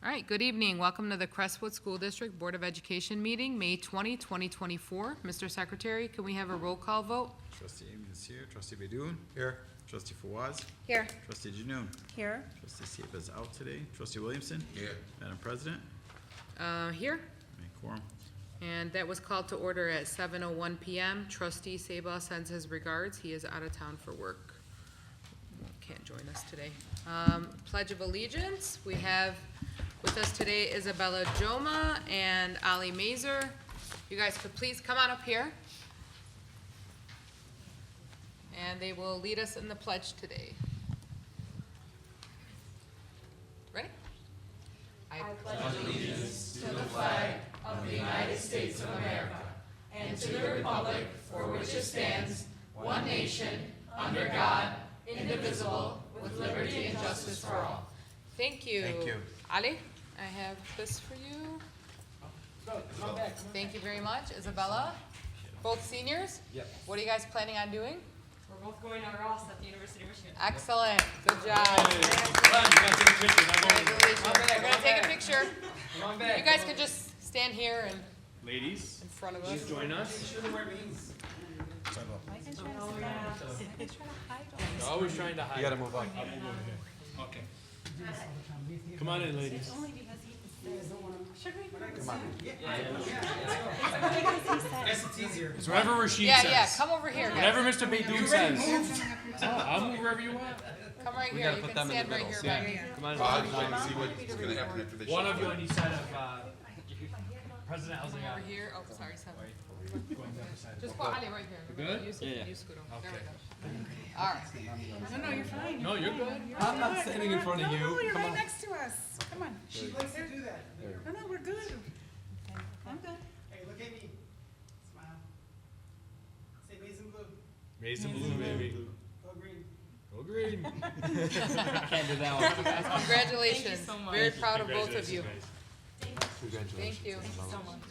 All right, good evening. Welcome to the Crestwood School District Board of Education meeting, May 20, 2024. Mr. Secretary, can we have a roll call vote? Trustee Amy is here. Trustee Baidoon. Here. Trustee Fawaz. Here. Trustee Janoon. Here. Trustee Seiba is out today. Trustee Williamson. Here. Madam President. Here. May quorum. And that was called to order at 7:01 PM. Trustee Seiba sends his regards. He is out of town for work. Can't join us today. Pledge of Allegiance. We have with us today Isabella Joma and Ali Mazer. You guys could please come on up here. And they will lead us in the pledge today. Ready? I pledge allegiance to the flag of the United States of America and to the republic for which it stands, one nation, under God, indivisible, with liberty and justice for all. Thank you. Thank you. Ali, I have this for you. Thank you very much. Isabella, both seniors? Yep. What are you guys planning on doing? We're both going on Ross at the University of Michigan. Excellent. Good job. Congratulations. We're going to take a picture. You guys can just stand here and Ladies, in front of please us. join us. They're always trying to hide. You gotta move on. Okay. Come on in, ladies. It's whatever Rashid Yeah, says. yeah. Come over here, guys. Whatever Mr. Baidoon says. I'll move wherever you want. Come right here. You can stand right here by me. Come on. See what's gonna happen after this. One of you on each side of President Over Elzinga. here. Oh, sorry, son. Going the other side. Just put Ali right here. good? You scoot over. There we go. All right. No, you're fine. No, you're good. I'm not standing in front of you. No, you're Come right on. next to us. Come on. She likes to do that. No, we're good. I'm good. Hey, look at me. Smile. Say maize and blue. Raise the blue, baby. Go green. Go green. Can't do that one. Congratulations. Thank you so much. Very proud of both of you. Congratulations, guys. Thank you. So much.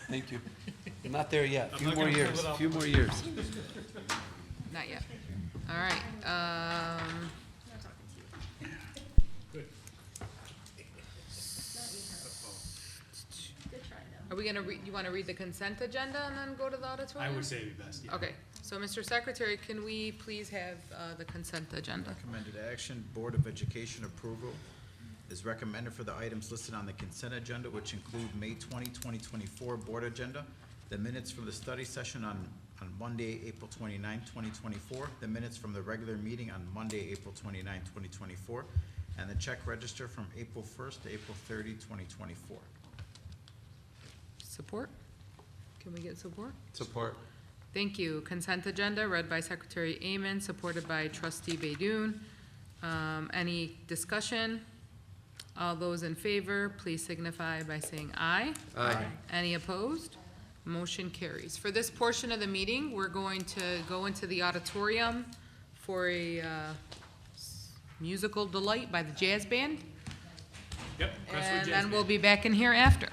Thank you. I'm not there yet. I'm Few not more gonna pull years. it off. Few more years. Not yet. All right. Are we gonna you wanna read the consent agenda and then go to the auditorium? I would say it'd be best, yeah. Okay, so Mr. Secretary, can we please have, the consent agenda? Recommended action, Board of Education approval is recommended for the items listed on the consent agenda, which include May 20, 2024 board agenda, the minutes from the study session on Monday, April 29, 2024, the minutes from the regular meeting on Monday, April 29, 2024, and the check register from April 1st to April 30, 2024. Support? Can we get support? Support. Thank you. Consent agenda read by Secretary Amen, supported by Trustee Baidoon. Any discussion? All those in favor, please signify by saying aye. Aye. Any opposed? Motion carries. For this portion of the meeting, we're going to go into the auditorium for a musical delight by the jazz band. Yep, Crestwood And Jazz then we'll Band. be back in here after.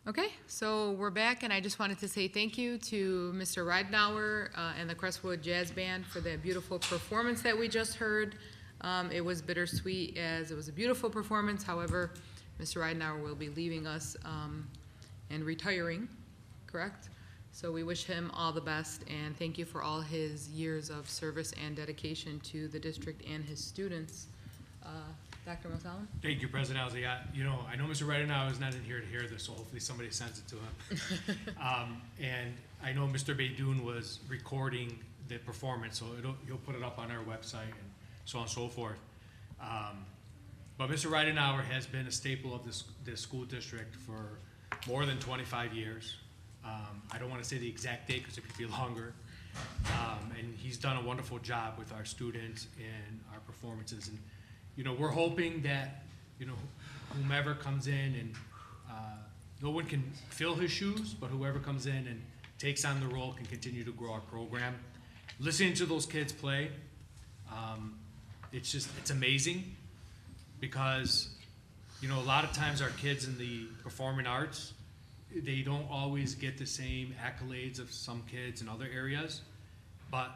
Okay, so we're back, and I just wanted to say thank you to Mr. Ridenauer and the Crestwood Jazz Band for that beautiful performance that we just heard. It was bittersweet as it was a beautiful performance. However, Mr. Ridenauer will be leaving us and retiring, correct? So we wish him all the best, and thank you for all his years of service and dedication to the district and his students. Dr. Mosallam? Thank you, President Ozzie. I know Mr. Ridenauer is not in here to hear this, so hopefully somebody sends it to him. And I know Mr. Beydoun was recording the performance, so he'll put it up on our website and so on and so forth. But Mr. Ridenauer has been a staple of this school district for more than 25 years. I don't want to say the exact date because it could be longer. And he's done a wonderful job with our students and our performances. And we're hoping that, whomever comes in and, no one can fill his shoes, but whoever comes in and takes on the role can continue to grow our program. Listening to those kids play, it's amazing because, a lot of times our kids in the performing arts, they don't always get the same accolades of some kids in other areas, but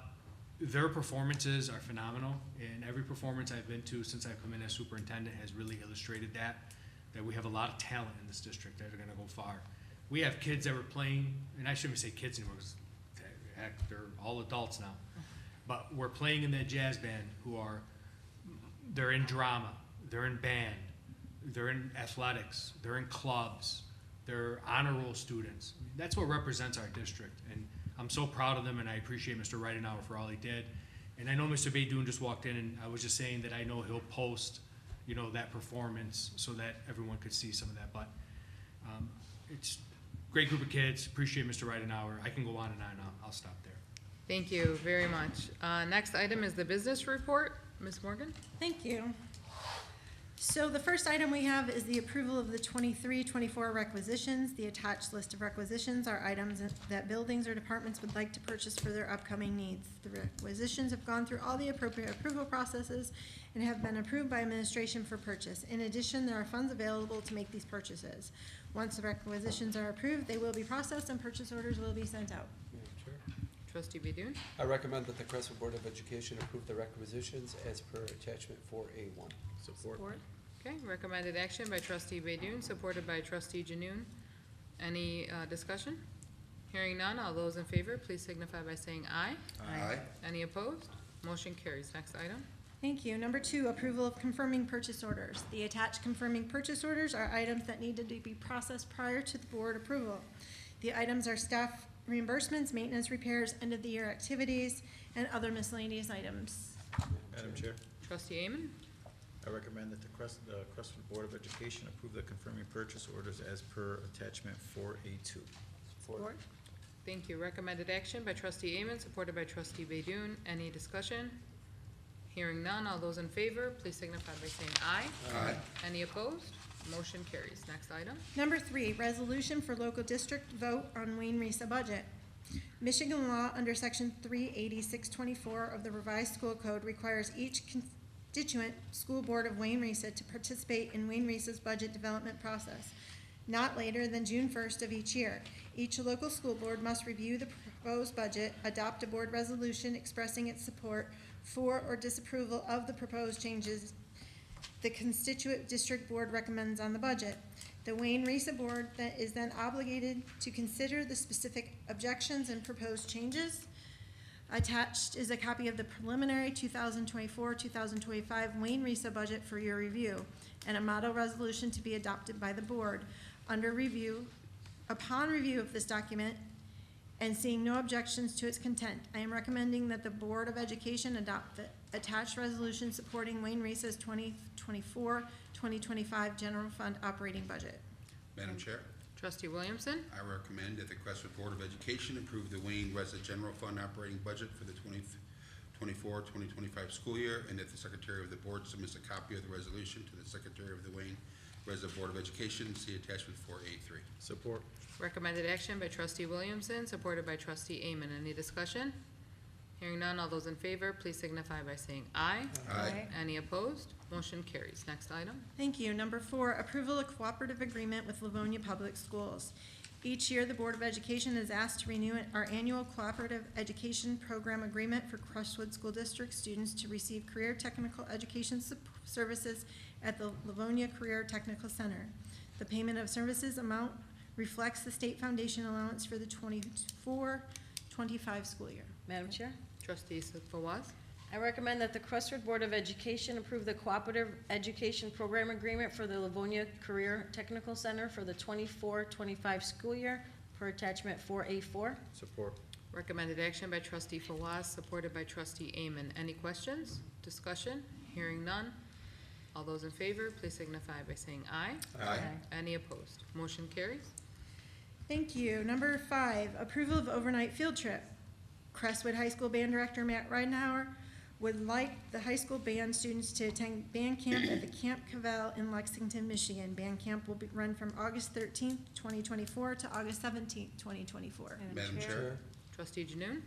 their performances are phenomenal, and every performance I've been to since I've come in as superintendent has really illustrated that we have a lot of talent in this district that are gonna go far. We have kids that were playing, and I shouldn't say kids anymore, because heck, they're all adults now, but we're playing in that jazz band they're in drama, they're in band, they're in athletics, they're in clubs, they're honor roll students. That's what represents our district, and I'm so proud of them, and I appreciate Mr. Ridenauer for all he did. And I know Mr. Beydoun just walked in, and I was just saying that I know he'll post, that performance so that everyone could see some of that. But it's a great group of kids. Appreciate Mr. Ridenauer. I can go on and on. I'll stop there. Thank you very much. Next item is the business report. Ms. Morgan? Thank you. So the first item we have is the approval of the 23-24 requisitions. The attached list of requisitions are items that buildings or departments would like to purchase for their upcoming needs. The requisitions have gone through all the appropriate approval processes and have been approved by administration for purchase. In addition, there are funds available to make these purchases. Once the requisitions are approved, they will be processed and purchase orders will be sent out. Madam Chair, Trustee Beydoun? I recommend that the Crestwood Board of Education approve the requisitions as per attachment 4A1. Support. Okay, recommended action by trustee Beydoun, supported by trustee Janoon. Any discussion? Hearing none, all those in favor, please signify by saying aye. Aye. Any opposed? Motion carries. Next item. Thank you. Number 2, approval of confirming purchase orders. The attached confirming purchase orders are items that needed to be processed prior to the board approval. The items are staff reimbursements, maintenance repairs, end of the year activities, and other miscellaneous items. Madam Chair, Trustee Amen. I recommend that the Crestwood Board of Education approve the confirming purchase orders as per attachment 4A2. Support. Thank you. Recommended action by trustee Amen, supported by trustee Beydoun. Any discussion? Hearing none, all those in favor, please signify by saying aye. Aye. Any opposed? Motion carries. Next item. Number 3, resolution for local district vote on Wayne Risa budget. Michigan law under section 38624 of the revised school code requires each constituent school board of Wayne Risa to participate in Wayne Risa's budget development process, not later than June 1st of each year. Each local school board must review the proposed budget, adopt a board resolution expressing its support for or disapproval of the proposed changes the constituent district board recommends on the budget. The Wayne Risa board is then obligated to consider the specific objections and proposed changes. Attached is a copy of the preliminary 2024-2025 Wayne Risa budget for your review and a model resolution to be adopted by the board. Upon review of this document and seeing no objections to its content, I am recommending that the Board of Education adopt the attached resolution supporting Wayne Risa's 2024-2025 general fund operating budget. Madam Chair, Trustee Williamson. I recommend that the Crestwood Board of Education approve the Wayne Resa General Fund operating budget for the 2024-2025 school year, and that the Secretary of the Board submits a copy of the resolution to the Secretary of the Wayne Resa Board of Education, see attachment 4A3. Support. Recommended action by trustee Williamson, supported by trustee Amen. Any discussion? Hearing none, all those in favor, please signify by saying aye. Aye. Any opposed? Motion carries. Next item. Thank you. Number 4, approval of cooperative agreement with Livonia Public Schools. Each year, the Board of Education is asked to renew our annual cooperative education program agreement for Crestwood School District students to receive career technical education services at the Livonia Career Technical Center. The payment of services amount reflects the state foundation allowance for the 24-25 school year. Madam Chair, Trustee Fawaz? I recommend that the Crestwood Board of Education approve the cooperative education program agreement for the Livonia Career Technical Center for the 24-25 school year per attachment 4A4. Support. Recommended action by trustee Fawaz, supported by trustee Amen. Any questions? Discussion? Hearing none. All those in favor, please signify by saying aye. Aye. Any opposed? Motion carries. Thank you. Number 5, approval of overnight field trip. Crestwood High School Band Director Matt Ridenhour would like the high school band students to attend band camp at the Camp Cavell in Lexington, Michigan. Band camp will be run from August 13th, 2024 to August 17th, 2024. Madam Chair. Trustee Janoon?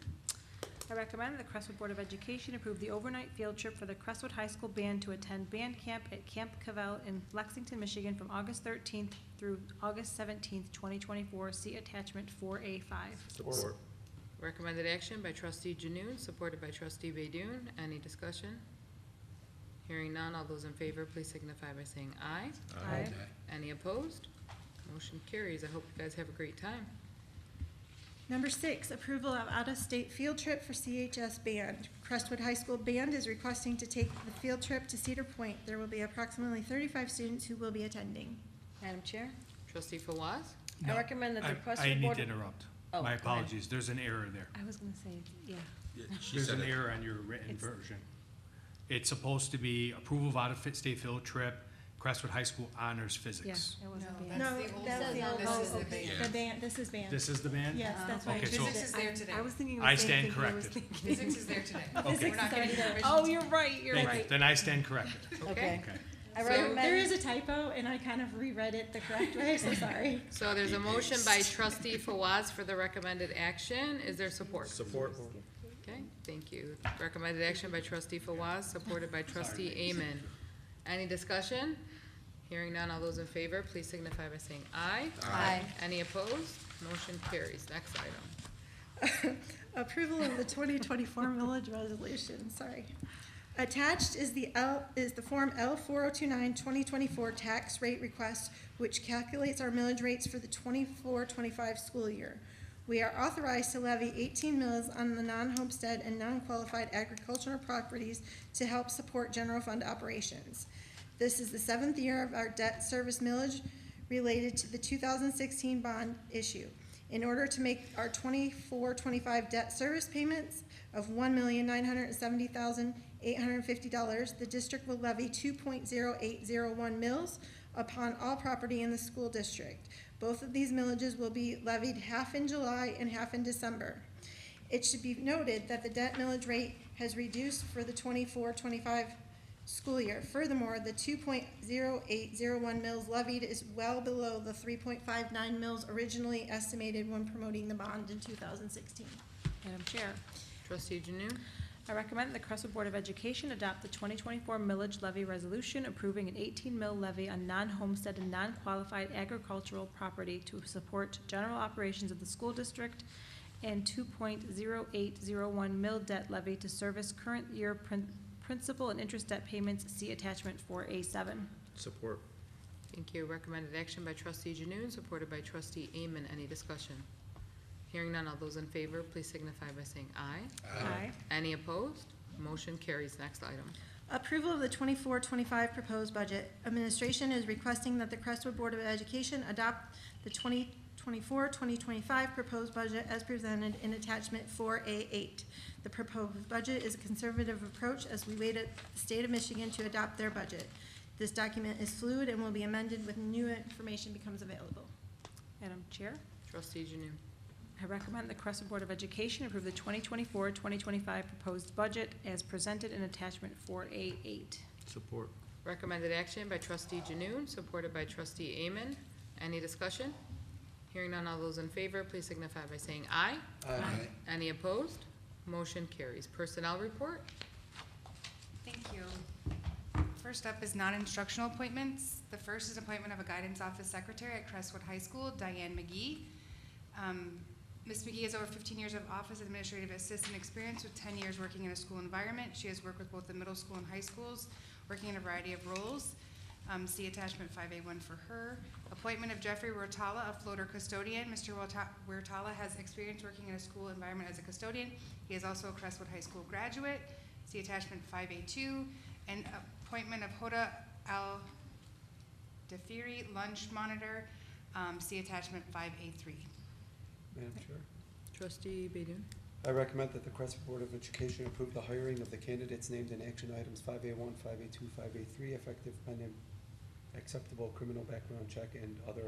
I recommend the Crestwood Board of Education approve the overnight field trip for the Crestwood High School Band to attend band camp at Camp Cavell in Lexington, Michigan from August 13th through August 17th, 2024. See attachment 4A5. Support. Recommended action by trustee Janoon, supported by trustee Baydoun. Any discussion? Hearing none, all those in favor, please signify by saying aye. Aye. Any opposed? Motion carries. I hope you guys have a great time. Number 6, approval of out-of-state field trip for CHS Band. Crestwood High School Band is requesting to take the field trip to Cedar Point. There will be approximately 35 students who will be attending. Madam Chair, Trustee Fawaz? I recommend that the I Crestwood need Board. to interrupt. Oh, My go ahead. apologies. There's an error there. I was gonna say, yeah. Yeah, she There's said an it. error on your written It's- version. It's supposed to be approval of out-of-state field trip, Crestwood High School honors Yeah, physics. it wasn't No, band. No, That's the old that's one. the old This one. is the Okay, band. the band, this is band. This is the band? Yes, that's why. Okay, so- Physics is there today. I was thinking I the same stand thing he was corrected. thinking. Physics is there today. Okay. Physics We're not is getting already there. permission. Oh, you're right, you're Thank you. right. Then I stand corrected. Okay. Okay. I So- recommend. There is a typo, and I kind of reread it the correct way, so sorry. So there's a motion by trustee Fawaz for the recommended action. Is there support? Support. Okay, thank you. Recommended action by trustee Fawaz, supported by trustee Amen. Any discussion? Hearing none, all those in favor, please signify by saying aye. Aye. Any opposed? Motion carries. Next item. Approval of the 2024 millage resolution, sorry. Attached is the Form L4029-2024 tax rate request, which calculates our millage rates for the 24-25 school year. We are authorized to levy 18 mills on the non-homestead and non-qualified agricultural properties to help support general fund operations. This is the 7th year of our debt service millage related to the 2016 bond issue. In order to make our 24-25 debt service payments of $1,970,850, the district will levy 2.0801 mills upon all property in the school district. Both of these millages will be levied half in July and half in December. It should be noted that the debt millage rate has reduced for the 24-25 school year. Furthermore, the 2.0801 mills levied is well below the 3.59 mills originally estimated when promoting the bond in 2016. Madam Chair, Trustee Janu? I recommend the Crestwood Board of Education adopt the 2024 millage levy resolution approving an 18 mill levy on non-homestead and non-qualified agricultural property to support general operations of the school district and 2.0801 mill debt levy to service current year principal and interest debt payments. See attachment 4A7. Support. Thank you. Recommended action by trustee Janoon, supported by trustee Amen. Any discussion? Hearing none, all those in favor, please signify by saying aye. Aye. Any opposed? Motion carries. Next item. Approval of the 24-25 proposed budget. Administration is requesting that the Crestwood Board of Education adopt the 2024-2025 proposed budget as presented in attachment 4A8. The proposed budget is a conservative approach as we wait at the state of Michigan to adopt their budget. This document is fluid and will be amended when new information becomes available. Madam Chair, Trustee Janu? I recommend the Crestwood Board of Education approve the 2024-2025 proposed budget as presented in attachment 4A8. Support. Recommended action by trustee Janoon, supported by trustee Amen. Any discussion? Hearing none, all those in favor, please signify by saying aye. Aye. Any opposed? Motion carries. Personnel report? Thank you. First up is non-instructional appointments. The first is appointment of a guidance office secretary at Crestwood High School, Diane McGee. Ms. McGee has over 15 years of office administrative assistant experience with 10 years working in a school environment. She has worked with both the middle school and high schools, working in a variety of roles. See attachment 5A1 for her. Appointment of Jeffrey Rotala, a floater custodian. Mr. Rotala has experience working in a school environment as a custodian. He is also a Crestwood High School graduate. See attachment 5A2. And appointment of Hoda Al-Defiri, lunch monitor. See attachment 5A3. Madam Chair, Trustee Badun? I recommend that the Crestwood Board of Education approve the hiring of the candidates named in action items 5A1, 5A2, 5A3, effective pending acceptable criminal background check and other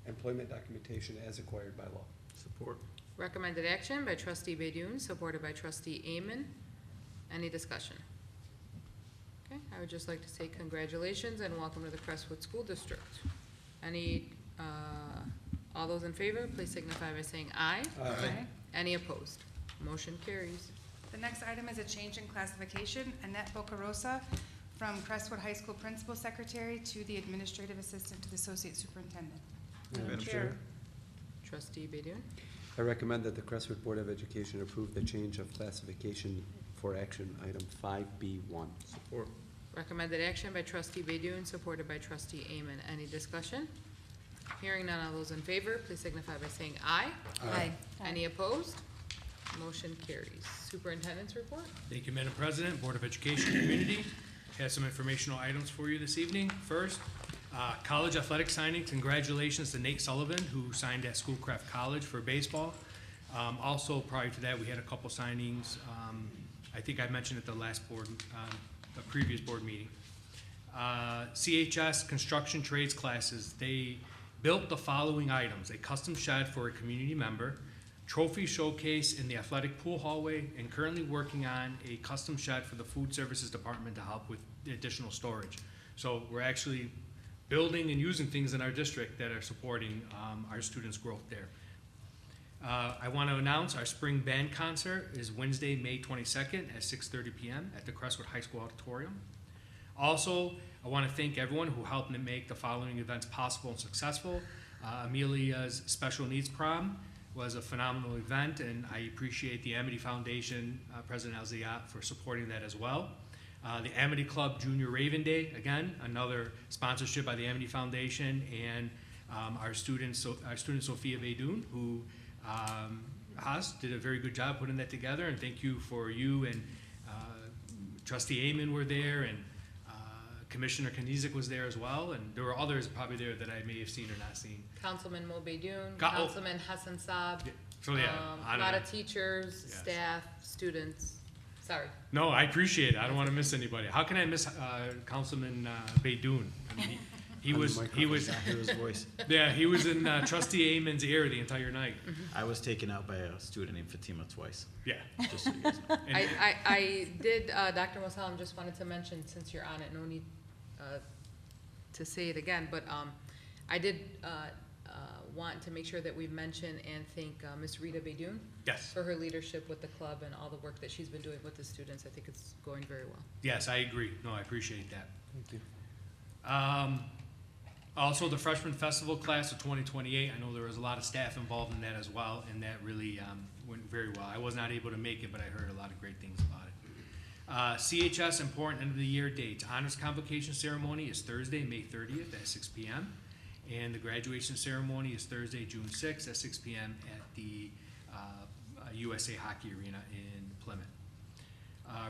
employment documentation as acquired by law. Support. Recommended action by trustee Badun, supported by trustee Amen. Any discussion? Okay, I would just like to say congratulations and welcome to the Crestwood School District. Any, all those in favor, please signify by saying aye. Aye. Any opposed? Motion carries. The next item is a change in classification. Annette Bocarosa from Crestwood High School Principal Secretary to the Administrative Assistant to the Associate Superintendent. Madam Chair, Trustee Badun? I recommend that the Crestwood Board of Education approve the change of classification for action item 5B1. Support. Recommended action by trustee Badun, supported by trustee Amen. Any discussion? Hearing none, all those in favor, please signify by saying aye. Aye. Any opposed? Motion carries. Superintendent's report? Thank you, Madam President. Board of Education Community has some informational items for you this evening. First, college athletic signing. Congratulations to Nate Sullivan, who signed at Schoolcraft College for baseball. Also, prior to that, we had a couple signings. I think I mentioned at the last board, the previous board meeting. CHS construction trades classes, they built the following items: a custom shed for a community member, trophy showcase in the athletic pool hallway, and currently working on a custom shed for the food services department to help with the additional storage. So we're actually building and using things in our district that are supporting our students' growth there. I want to announce our spring band concert is Wednesday, May 22nd at 6:30 p.m. at the Crestwood High School Auditorium. Also, I want to thank everyone who helped make the following events possible and successful. Amelia's Special Needs Prom was a phenomenal event, and I appreciate the Amity Foundation, President Elziat, for supporting that as well. The Amity Club Junior Raven Day, again, another sponsorship by the Amity Foundation, and our student Sophia Badun, who did a very good job putting that together, and thank you for you and Trustee Amen were there, and Commissioner Kanizik was there as well, and there were others probably there that I may have seen or not seen. Councilman Mo Badun, Go- oh. Councilman Hassan Saab. Yeah, so yeah, A lot of teachers, Yes. staff, students. Sorry. No, I appreciate it. I don't want to miss anybody. How can I miss Councilman Badun? I mean, he was I hear his voice. yeah, he was in Trustee Amen's ear the entire night. I was taken out by a student named Fatima twice, Yeah. just so you guys know. And- I did, Dr. Mosalam, just wanted to mention, since you're on it, no need to say it again, but I did want to make sure that we mention and thank Ms. Rita Badun Yes. for her leadership with the club and all the work that she's been doing with the students. I think it's going very well. Yes, I agree. No, I appreciate that. Thank you. Also, the freshman festival class of 2028, I know there was a lot of staff involved in that as well, and that really went very well. I was not able to make it, but I heard a lot of great things about it. CHS important end of the year dates. Honors convocation ceremony is Thursday, May 30th at 6 p.m. And the graduation ceremony is Thursday, June 6th at 6 p.m. at the USA Hockey Arena in Plymouth.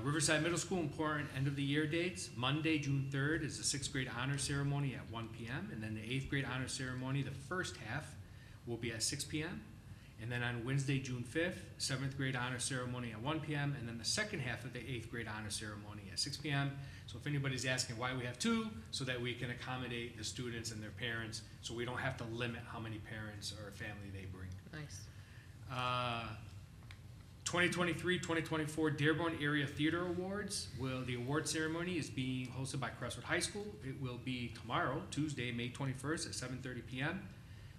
Riverside Middle School important end of the year dates. Monday, June 3rd is the 6th grade honor ceremony at 1 p.m. And then the 8th grade honor ceremony, the first half, will be at 6 p.m. And then on Wednesday, June 5th, 7th grade honor ceremony at 1 p.m. And then the second half of the 8th grade honor ceremony at 6 p.m. So if anybody's asking why we have two, so that we can accommodate the students and their parents, so we don't have to limit how many parents or family they bring. Nice. 2023-2024 Dearborn Area Theater Awards. The award ceremony is being hosted by Crestwood High School. It will be tomorrow, Tuesday, May 21st at 7:30 p.m.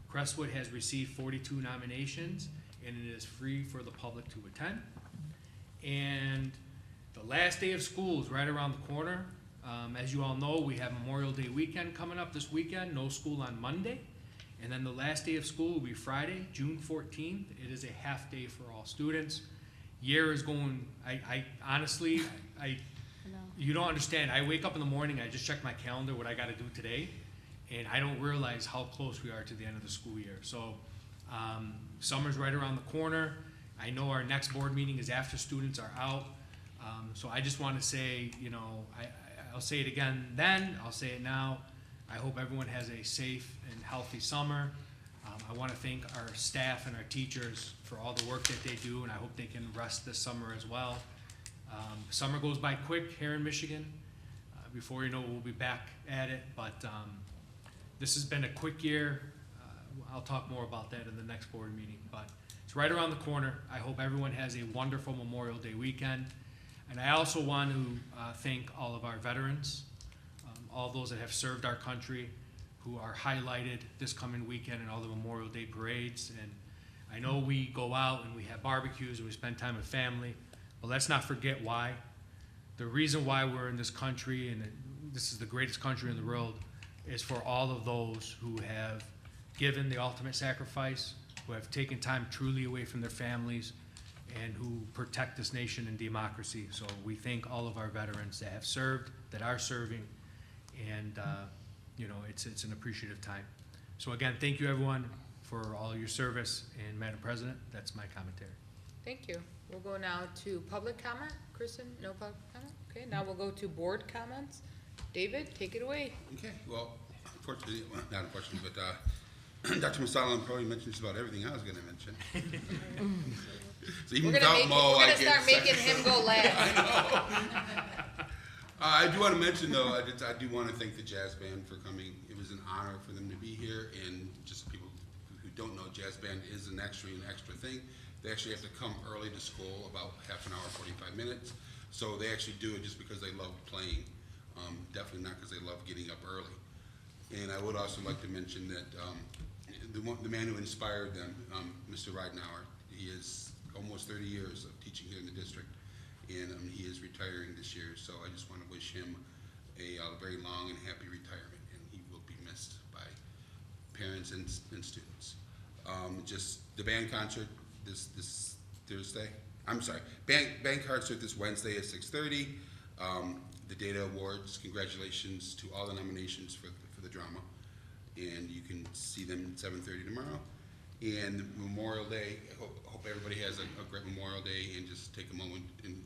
Crestwood has received 42 nominations, and it is free for the public to attend. And the last day of school is right around the corner. As you all know, we have Memorial Day weekend coming up this weekend, no school on Monday. And then the last day of school will be Friday, June 14th. It is a half day for all students. Year is going, I honestly, you don't understand. I wake up in the morning, I just check my calendar, what I gotta do today, and I don't realize how close we are to the end of the school year. So, summer's right around the corner. I know our next board meeting is after students are out. So I just wanna say, you know, I'll say it again then, I'll say it now. I hope everyone has a safe and healthy summer. I wanna thank our staff and our teachers for all the work that they do, and I hope they can rest this summer as well. Summer goes by quick here in Michigan. Before you know it, we'll be back at it, but this has been a quick year. I'll talk more about that in the next board meeting, but it's right around the corner. I hope everyone has a wonderful Memorial Day weekend. And I also want to thank all of our veterans, all those that have served our country, who are highlighted this coming weekend in all the Memorial Day parades. And I know we go out and we have barbecues and we spend time with family, but let's not forget why. The reason why we're in this country, and this is the greatest country in the world, is for all of those who have given the ultimate sacrifice, who have taken time truly away from their families, and who protect this nation and democracy. So we thank all of our veterans that have served, that are serving, and you know, it's an appreciative time. So again, thank you everyone for all your service, and Madam President, that's my commentary. Thank you. We'll go now to public comment. Kristen, no public comment? Okay, now we'll go to board comments. David, take it away. Okay, well, unfortunately, well, not unfortunately, but Dr. Masalam probably mentioned just about everything I was gonna mention. So even without Mo, we're I gonna get start making him go last. I know. I do want to mention though, I do want to thank the jazz band for coming. It was an honor for them to be here, and just people who don't know, jazz band is an extra thing. They actually have to come early to school, about half an hour, 45 minutes. So they actually do it just because they love playing, definitely not because they love getting up early. And I would also like to mention that the man who inspired them, Mr. Ridenauer, he is almost 30 years of teaching here in the district, and he is retiring this year. So I just want to wish him a very long and happy retirement, and he will be missed by parents and students. Just the band concert this Thursday. I'm sorry, band concert this Wednesday at 6:30. The Data Awards, congratulations to all the nominations for the drama, and you can see them at 7:30 tomorrow. And Memorial Day, I hope everybody has a great Memorial Day, and just take a moment and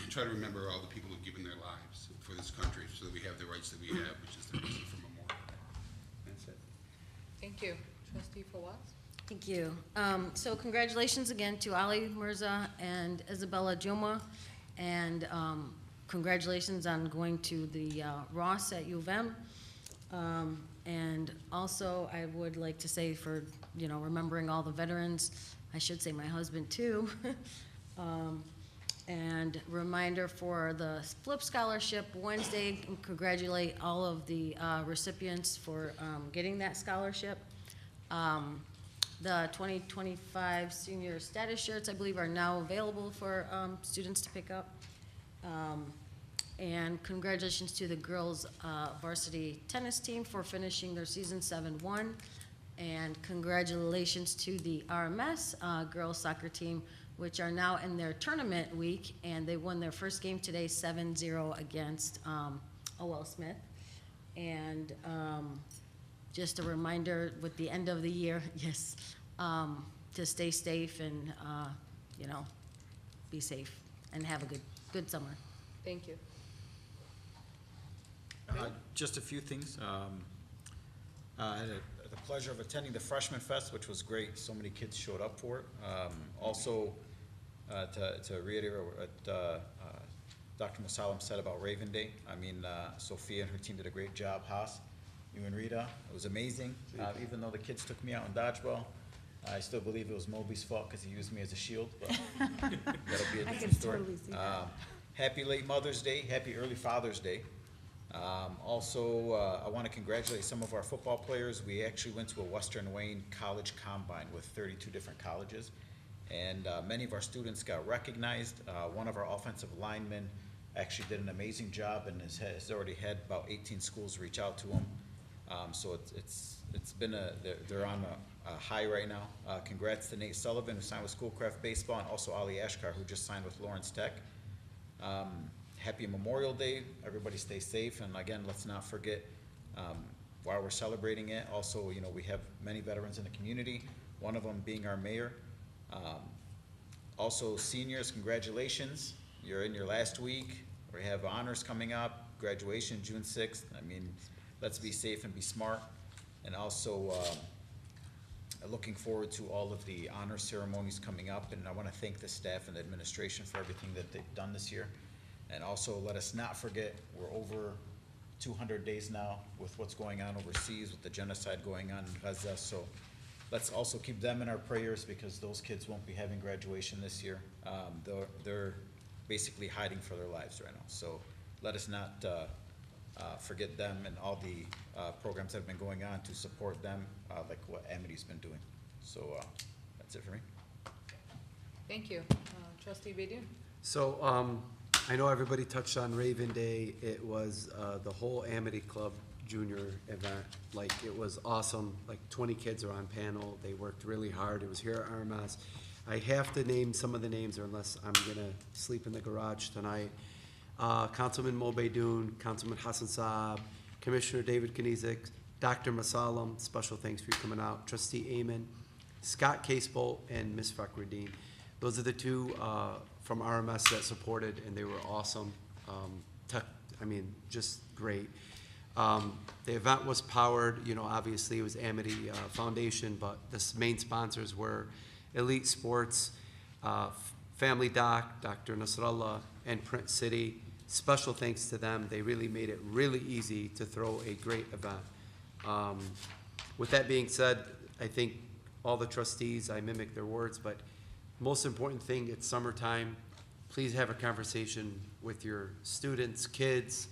try to remember all the people who've given their lives for this country so that we have the rights that we have, which is the reason for Memorial Day. That's it. Thank you. Trustee Fawaz? Thank you. So congratulations again to Ali Mirza and Isabella Juma, and congratulations on going to the Ross at U of M. And also, I would like to say, for, you know, remembering all the veterans, I should say my husband too. And reminder for the Flip Scholarship Wednesday, and congratulate all of the recipients for getting that scholarship. The 2025 senior status shirts, I believe, are now available for students to pick up. And congratulations to the girls varsity tennis team for finishing their season 7-1. And congratulations to the RMS girls soccer team, which are now in their tournament week, and they won their first game today 7-0 against O.L. Smith. And just a reminder with the end of the year, yes, to stay safe and, you know, be safe and have a good summer. Thank you. Just a few things. I had the pleasure of attending the Freshman Fest, which was great. So many kids showed up for it. Also, to reiterate what Dr. Musalam said about Raven Day, I mean, Sophia and her team did a great job. Haas, you and Rita, it was amazing. Even though the kids took me out in dodgeball, I still believe it was Moby's fault because he used me as a shield, but that'll be a different story. Totally see that. Happy late Mother's Day, happy early Father's Day. Also, I want to congratulate some of our football players. We actually went to a Western Wayne College Combine with 32 different colleges, And many of our students got recognized. One of our offensive linemen actually did an amazing job and has already had about 18 schools reach out to him. So it's been they're on a high right now. Congrats to Nate Sullivan, who signed with Schoolcraft Baseball, and also Ali Ashkar, who just signed with Lawrence Tech. Happy Memorial Day. Everybody stay safe. And again, let's not forget, while we're celebrating it, also, we have many veterans in the community, one of them being our mayor. Also, seniors, congratulations. You're in your last week. We have honors coming up, graduation June 6th. Let's be safe and be smart. And also, looking forward to all of the honor ceremonies coming up. And I want to thank the staff and the administration for everything that they've done this year. And also, let us not forget, we're over 200 days now with what's going on overseas, with the genocide going on in Gaza. So let's also keep them in our prayers, because those kids won't be having graduation this year. They're basically hiding for their lives right now. So let us not forget them and all the programs that have been going on to support them, like what Amity's been doing. So that's it for me. Thank you. Trustee Baidoon? So, I know everybody touched on Raven Day. It was the whole Amity Club Junior event. Like, it was awesome. Like, 20 kids are on panel. They worked really hard. It was here at RMS. I have to name some of the names, or unless I'm gonna sleep in the garage tonight. Councilman Mo Baidoon, Councilman Hassan Saab, Commissioner David Knizik, Dr. Masalam, special thanks for you coming out, Trustee Amen, Scott Casebolt, and Ms. Fakhruddin. Those are the two from RMS that supported, and they were awesome. Just great. The event was powered, obviously it was Amity Foundation, but the main sponsors were Elite Sports, Family Doc, Dr. Nasrallah, and Print City. Special thanks to them. They really made it really easy to throw a great event. With that being said, I think all the trustees, I mimic their words, but most important thing, it's summertime. Please have a conversation with your students, kids,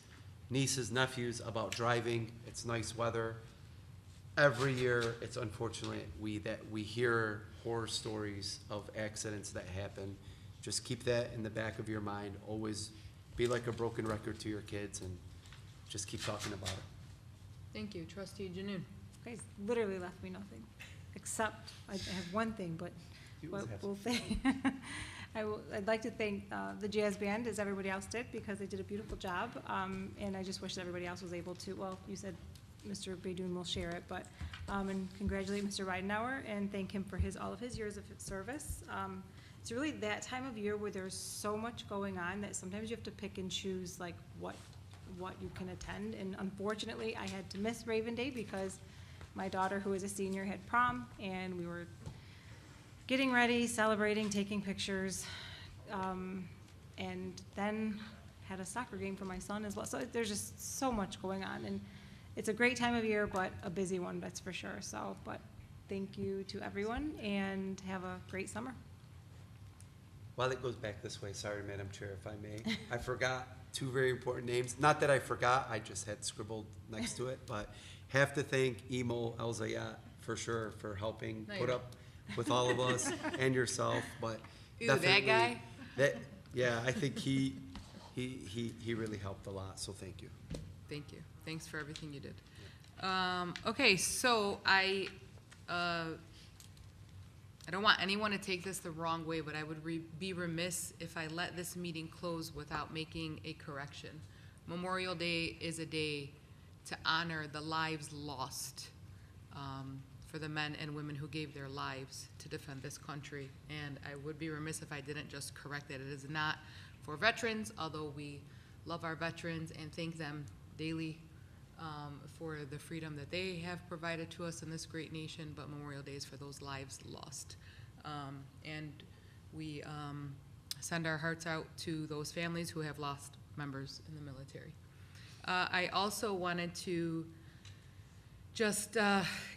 nieces, nephews about driving. It's nice weather. Every year, it's unfortunate we hear horror stories of accidents that happen. Just keep that in the back of your mind. Always be like a broken record to your kids, and just keep talking about it. Thank you. Trustee Janoon? You guys literally left me nothing, except I have one thing, but You always have we'll say. I'd like to thank the jazz band, as everybody else did, because they did a beautiful job. And I just wish that everybody else was able to, well, you said Mr. Baidoon will share it, but, and congratulate Mr. Ridenauer and thank him for all of his years of service. It's really that time of year where there's so much going on that sometimes you have to pick and choose like what you can attend. And unfortunately, I had to miss Raven Day because my daughter, who is a senior, had prom, and we were getting ready, celebrating, taking pictures, and then had a soccer game for my son as well. So there's just so much going on, and it's a great time of year, but a busy one, that's for sure. So, but thank you to everyone, and have a great summer. While it goes back this way, sorry, Madam Chair, if I may, I forgot two very important names. Not that I forgot, I just had scribbled next to it, but have to thank Emo El Zayat for sure for helping No, you put don't. up with all of us and yourself, but Ooh, that definitely guy? Yeah, I think he really helped a lot, so thank you. Thank you. Thanks for everything you did. Okay, so I don't want anyone to take this the wrong way, but I would be remiss if I let this meeting close without making a correction. Memorial Day is a day to honor the lives lost for the men and women who gave their lives to defend this country. And I would be remiss if I didn't just correct that. It is not for veterans, although we love our veterans and thank them daily for the freedom that they have provided to us in this great nation, but Memorial Day is for those lives lost. And we send our hearts out to those families who have lost members in the military. I also wanted to just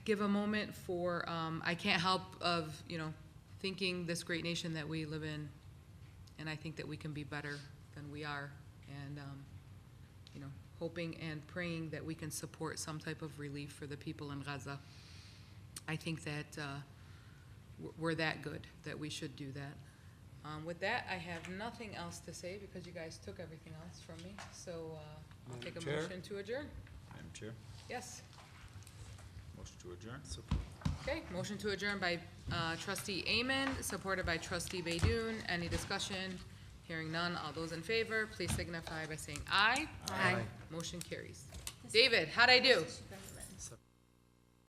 give a moment for, I can't help of, thinking this great nation that we live in, and I think that we can be better than we are, and, hoping and praying that we can support some type of relief for the people in Gaza. I think that we're that good, that we should do that. With that, I have nothing else to say because you guys took everything else from me, so, I'll take a Madam Chair? motion to adjourn. Madam Chair, Yes, motion to adjourn? okay, motion to adjourn by, trustee Amen, supported by trustee Baydoun. Any discussion? Hearing none, all those in favor, please signify by saying aye. Aye. Motion carries. David, how'd I do?